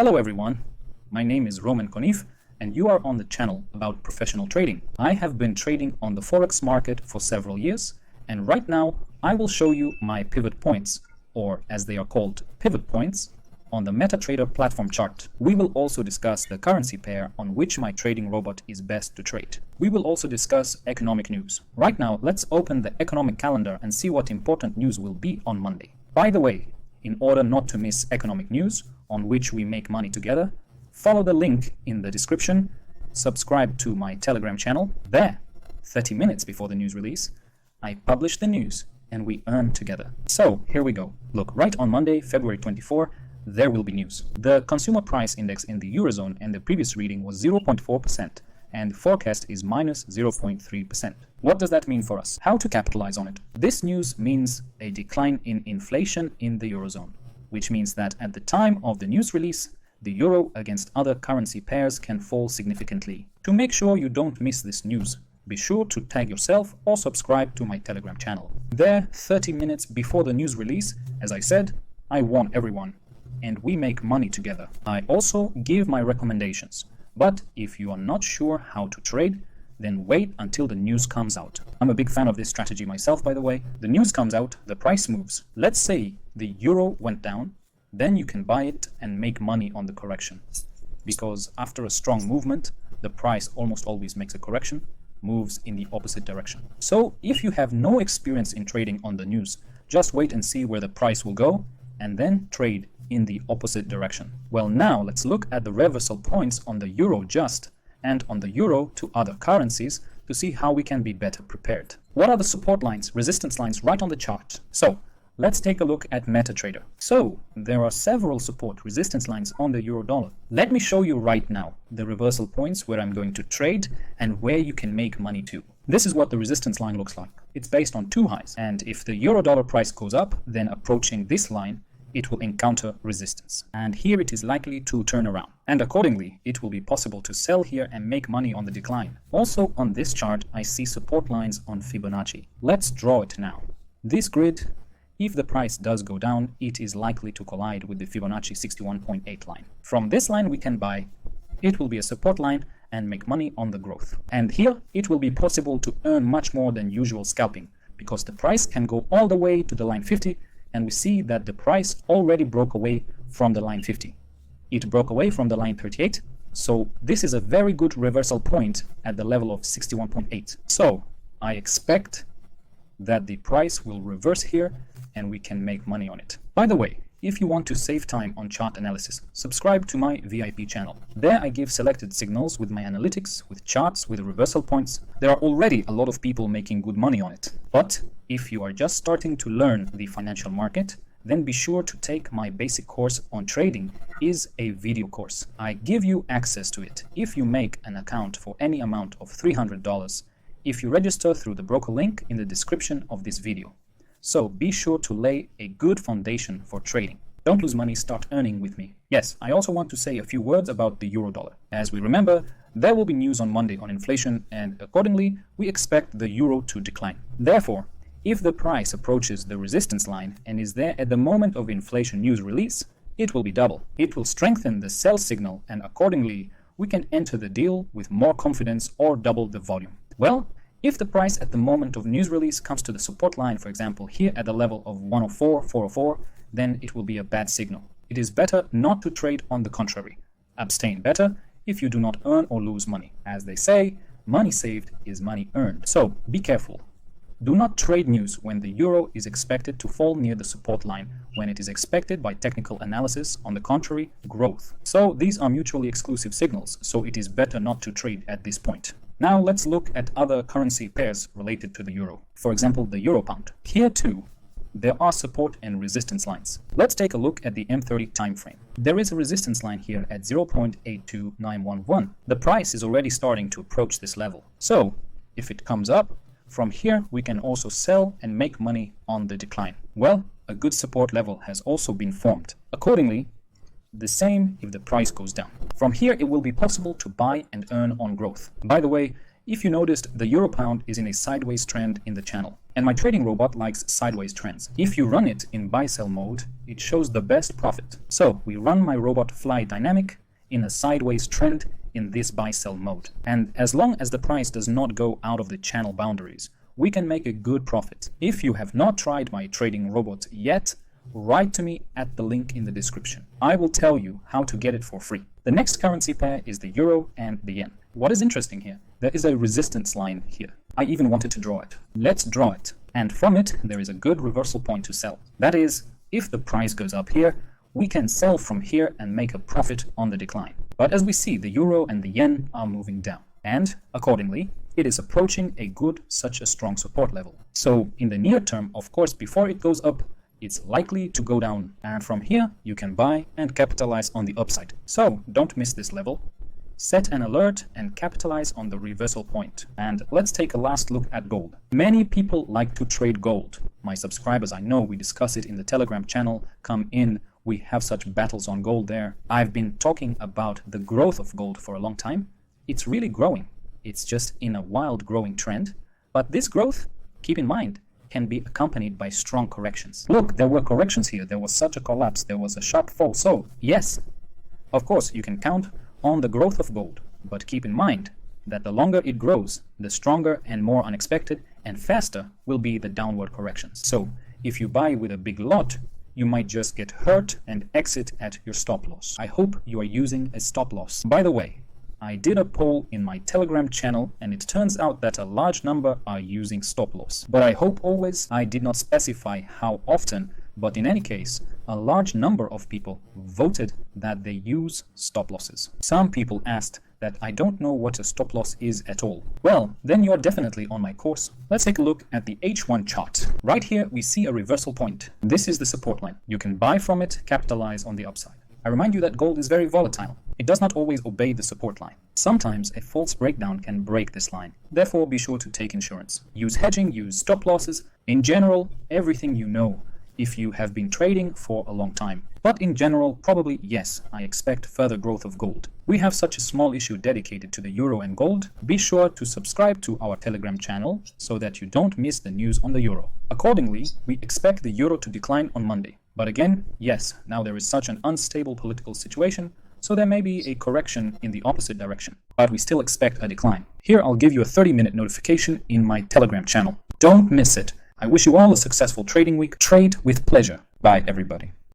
Hello everyone, my name is Roman Konif and you are on the channel about professional trading. I have been trading on the Forex market for several years and right now I will show you my pivot points, or as they are called, pivot points, on the MetaTrader platform chart. We will also discuss the currency pair on which my trading robot is best to trade. We will also discuss economic news. Right now, let's open the economic calendar and see what important news will be on Monday. By the way, in order not to miss economic news on which we make money together, follow the link in the description, subscribe to my Telegram channel. There, 30 minutes before the news release, I publish the news and we earn together. So here we go. Look, right on Monday, February 24, there will be news. The consumer price index in the Eurozone and the previous reading was 0.4% and forecast is minus 0.3%. What does that mean for us? How to capitalize on it? This news means a decline in inflation in the Eurozone, which means that at the time of the news release, the euro against other currency pairs can fall significantly. To make sure you don't miss this news, be sure to tag yourself or subscribe to my Telegram channel. There, 30 minutes before the news release, as I said, I warn everyone, and we make money together. I also give my recommendations, but if you are not sure how to trade, then wait until the news comes out. I'm a big fan of this strategy myself, by the way. The news comes out, the price moves. Let's say the euro went down, then you can buy it and make money on the correction. Because after a strong movement, the price almost always makes a correction, moves in the opposite direction. So if you have no experience in trading on the news, just wait and see where the price will go and then trade in the opposite direction. Well, now let's look at the reversal points on the euro just and on the euro to other currencies to see how we can be better prepared. What are the support lines, resistance lines right on the chart? So let's take a look at MetaTrader. So there are several support resistance lines on the euro dollar. Let me show you right now the reversal points where I'm going to trade and where you can make money too. This is what the resistance line looks like. It's based on two highs, and if the euro dollar price goes up, then approaching this line, it will encounter resistance. And here it is likely to turn around. And accordingly, it will be possible to sell here and make money on the decline. Also on this chart, I see support lines on Fibonacci. Let's draw it now. This grid, if the price does go down, it is likely to collide with the Fibonacci 61.8 line. From this line we can buy. It will be a support line and make money on the growth. And here it will be possible to earn much more than usual scalping, because the price can go all the way to the line 50, and we see that the price already broke away from the line 50. It broke away from the line 38, so this is a very good reversal point at the level of 61.8. So I expect that the price will reverse here and we can make money on it. By the way, if you want to save time on chart analysis, subscribe to my VIP channel. There I give selected signals with my analytics, with charts, with reversal points. There are already a lot of people making good money on it. But if you are just starting to learn the financial market, then be sure to take my basic course on trading. Is a video course. I give you access to it if you make an account for any amount of $300 if you register through the broker link in the description of this video. So be sure to lay a good foundation for trading. Don't lose money, start earning with me. Yes, I also want to say a few words about the euro dollar. As we remember, there will be news on Monday on inflation, and accordingly, we expect the euro to decline. Therefore, if the price approaches the resistance line and is there at the moment of inflation news release, it will be double. It will strengthen the sell signal, and accordingly, we can enter the deal with more confidence or double the volume. Well, if the price at the moment of news release comes to the support line, for example, here at the level of 104, 404, then it will be a bad signal. It is better not to trade on the contrary. Abstain better if you do not earn or lose money. As they say, money saved is money earned. So be careful. Do not trade news when the euro is expected to fall near the support line, when it is expected by technical analysis, on the contrary, growth. So these are mutually exclusive signals, so it is better not to trade at this point. Now let's look at other currency pairs related to the euro. For example, the euro pound. Here too, there are support and resistance lines. Let's take a look at the M30 time frame. There is a resistance line here at 0.82911. The price is already starting to approach this level. So if it comes up, from here we can also sell and make money on the decline. Well, a good support level has also been formed. Accordingly, the same if the price goes down. From here it will be possible to buy and earn on growth. By the way, If you noticed, the euro pound is in a sideways trend in the channel, and my trading robot likes sideways trends. If you run it in buy sell mode, it shows the best profit. So we run my robot fly dynamic in a sideways trend in this buy sell mode, and as long as the price does not go out of the channel boundaries, we can make a good profit. If you have not tried my trading robot yet, write to me at the link in the description. I will tell you how to get it for free. The next currency pair is the euro and the yen. What is interesting here? There is a resistance line here. I even wanted to draw it. Let's draw it. And from it, there is a good reversal point to sell. That is, if the price goes up here, we can sell from here and make a profit on the decline. But as we see, the euro and the yen are moving down. And accordingly, it is approaching such a strong support level. So in the near term, of course, before it goes up, it's likely to go down. And from here, you can buy and capitalize on the upside. So don't miss this level. Set an alert and capitalize on the reversal point. And let's take a last look at gold. Many people like to trade gold. My subscribers, I know we discuss it in the Telegram channel. Come in. We have such battles on gold there. I've been talking about the growth of gold for a long time. It's really growing. It's just in a wild growing trend. But this growth, keep in mind, can be accompanied by strong corrections. Look, there were corrections here. There was such a collapse. There was a sharp fall. So, yes, of course, you can count on the growth of gold. But keep in mind that the longer it grows, the stronger and more unexpected and faster will be the downward corrections. So, if you buy with a big lot, you might just get hurt and exit at your stop loss. I hope you are using a stop loss. By the way, I did a poll in my Telegram channel and it turns out that a large number are using stop loss. But I hope always I did not specify how often, but in any case, a large number of people voted that they use stop losses. Some people asked that I don't know what a stop loss is at all. Well, then you're definitely on my course. Let's take a look at the H1 chart. Right here, we see a reversal point. This is the support line. You can buy from it, capitalize on the upside. I remind you that gold is very volatile. It does not always obey the support line. Sometimes a false breakdown can break this line. Therefore, be sure to take insurance. Use hedging, use stop losses. In general, everything you know if you have been trading for a long time. But in general, probably yes, I expect further growth of gold. We have such a small issue dedicated to the euro and gold. Be sure to subscribe to our Telegram channel so that you don't miss the news on the euro. Accordingly, we expect the euro to decline on Monday. But again, yes, now there is such an unstable political situation, so there may be a correction in the opposite direction. But we still expect a decline. Here I'll give you a 30-minute notification in my Telegram channel. Don't miss it. I wish you all a successful trading week. Trade with pleasure. Bye, everybody.